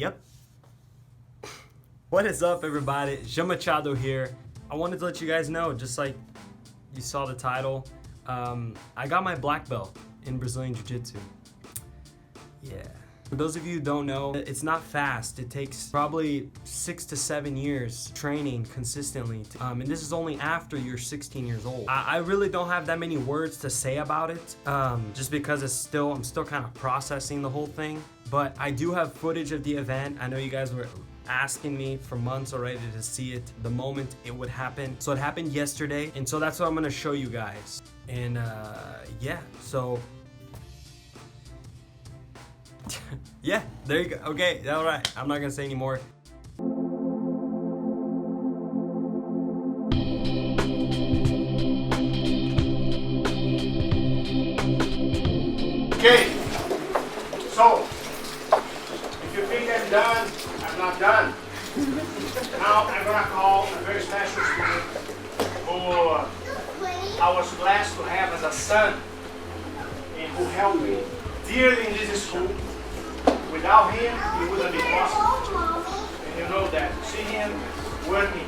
Yep. What is up, everybody? Jiu-Machado here. I wanted to let you guys know, just like you saw the title, I got my black belt in Brazilian Jiu-Jitsu. Yeah. For those of you who don't know, it's not fast. It takes probably 6 to 7 years training consistently. And this is only after you're 16 years old. I really don't have that many words to say about it, just because I'm still kind of processing the whole thing. But I do have footage of the event. I know you guys were asking me for months already to see it the moment it would happen. So it happened yesterday, and so that's what I'm gonna show you guys. And yeah, so yeah, there you go. Okay, all right. I'm not gonna say any more. Okay, so if you think I'm done, I'm not done. Now I'm gonna call a very special student who I was blessed to have as a son and who helped me dearly in this school. Without him, it wouldn't be possible. And you know that. See him working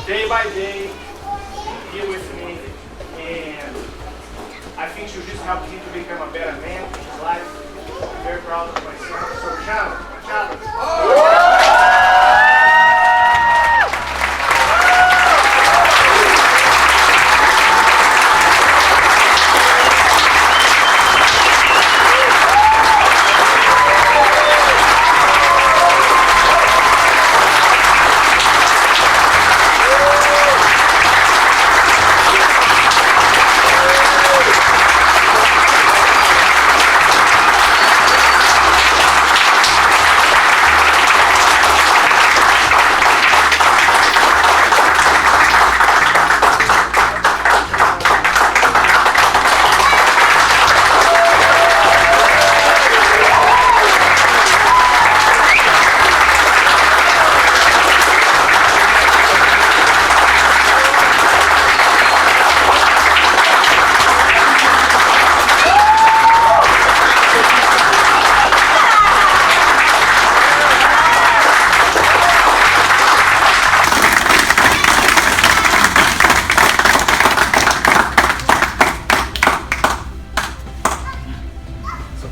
day by day here with me, and I think she'll just help him to become a better man in his life. I'm very proud of my son. So, Machado.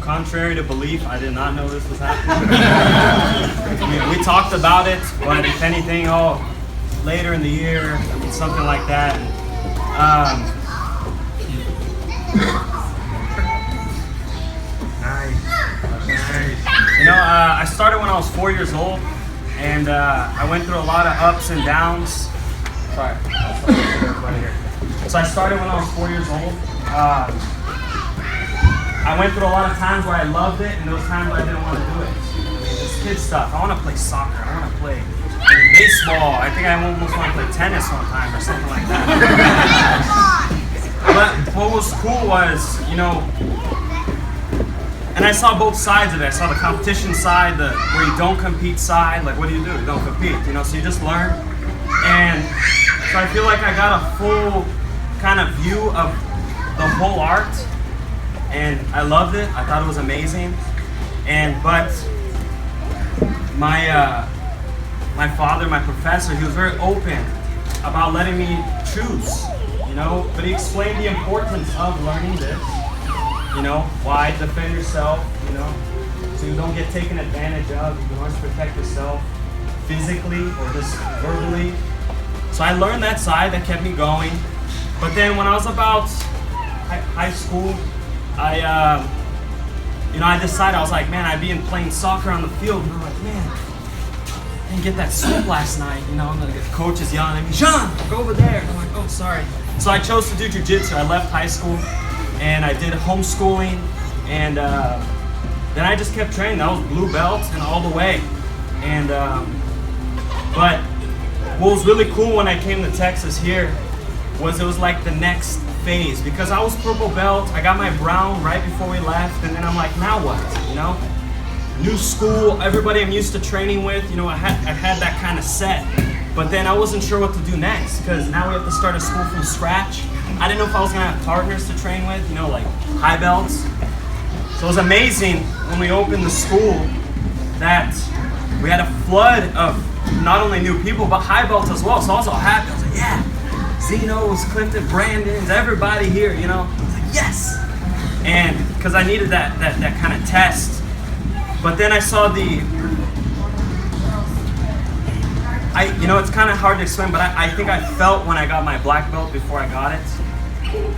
Contrary to belief, I did not know this was happening. I mean, we talked about it, but if anything, later in the year, something like that. Nice. You know, I started when I was 4 years old, and I went through a lot of ups and downs. Sorry, right here. So I started when I was 4 years old. I went through a lot of times where I loved it, and those times where I didn't want to do it. I mean, this kid stuff. I want to play soccer. I want to play baseball. I think I almost want to play tennis one time or something like that. But what was cool was, you know, and I saw both sides of it. I saw the competition side, where you don't compete side. Like, what do? You don't compete, you know, so you just learn. And so I feel like I got a full kind of view of the whole art. And I loved it. I thought it was amazing. But my father, my professor, he was very open about letting me choose, you know. But he explained the importance of learning this, you know, why defend yourself, you know, so you don't get taken advantage of. You can always protect yourself physically or just verbally. So I learned that side. That kept me going. But then when I was about high school, I decided, I was like, man, I'd been playing soccer on the field, and I'm like, man, I didn't get that sleep last night, you know, and the coach is yelling at me, Jean, go over there. And I'm like, oh, sorry. So I chose to do jiu-jitsu. I left high school, and I did homeschooling, and then I just kept training. That was blue belt and all the way. And but what was really cool when I came to Texas here was it was like the next phase, because I was purple belt, I got my brown right before we left, and then I'm like, now what, you know? New school, everybody I'm used to training with, you know, I had that kind of set, but then I wasn't sure what to do next, because now we have to start a school from scratch. I didn't know if I was gonna have partners to train with, you know, like high belts. So it was amazing when we opened the school that we had a flood of not only new people, but high belts as well. So I was all happy. I was like, yeah, Zeno's, Clifton, Brandon's, everybody here, you know. I was like, yes. And because I needed that kind of test. But then I saw you know, it's kind of hard to explain, but I think I felt when I got my black belt before I got it,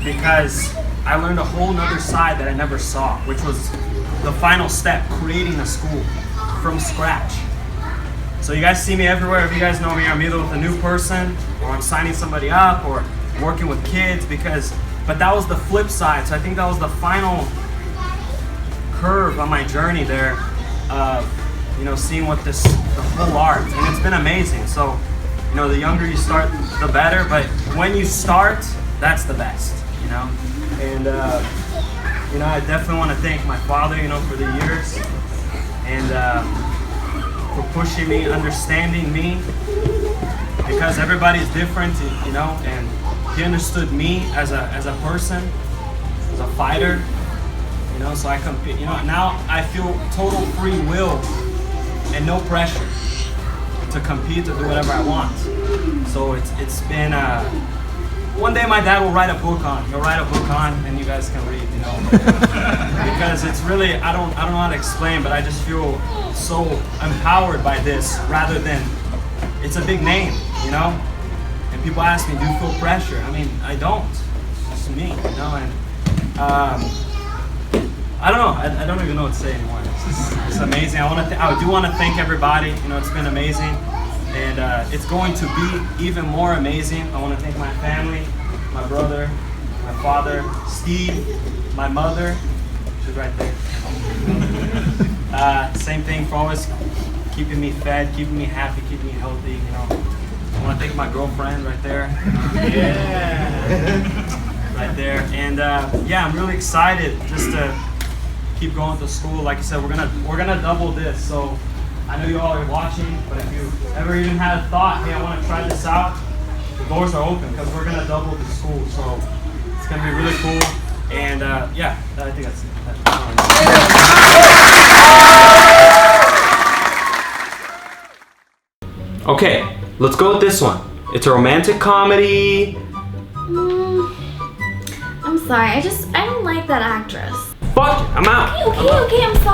because I learned a whole nother side that I never saw, which was the final step, creating a school from scratch. So you guys see me everywhere. If you guys know me, I'm either with a new person, or I'm signing somebody up, or working with kids, but that was the flip side. So I think that was the final curve on my journey there, you know, seeing what the whole art, and it's been amazing. So, you know, the younger you start, the better, but when you start, that's the best, you know. And you know, I definitely want to thank my father, you know, for the years, and for pushing me, understanding me, because everybody's different, you know, and he understood me as a person, as a fighter, you know. So I compete, you know. Now I feel total free will and no pressure to compete, to do whatever I want. So it's been one day my dad will write a book on. He'll write a book on, and you guys can read, you know. Because it's really, I don't know how to explain, but I just feel so empowered by this, rather than, it's a big name, you know. And people ask me, do you feel pressure? I mean, I don't. It's just me, you know. And I don't know. I don't even know what to say anymore. It's amazing. I do want to thank everybody. You know, it's been amazing, and it's going to be even more amazing. I want to thank my family, my brother, my father, Steve, my mother. She's right there. Same thing for always keeping me fed, keeping me happy, keeping me healthy. You know, I want to thank my girlfriend right there. Yeah. Right there, and yeah, I'm really excited just to keep going to school. Like I said, we're gonna double this. So I know you all are watching, but if you ever even had a thought, hey, I want to try this out, the doors are open, because we're gonna double the school. So it's gonna be really cool. And yeah, I think that's it. Okay, let's go with this one. It's a romantic comedy. I'm sorry, I don't like that actress. Fuck it, I'm out. Okay, I'm sorry.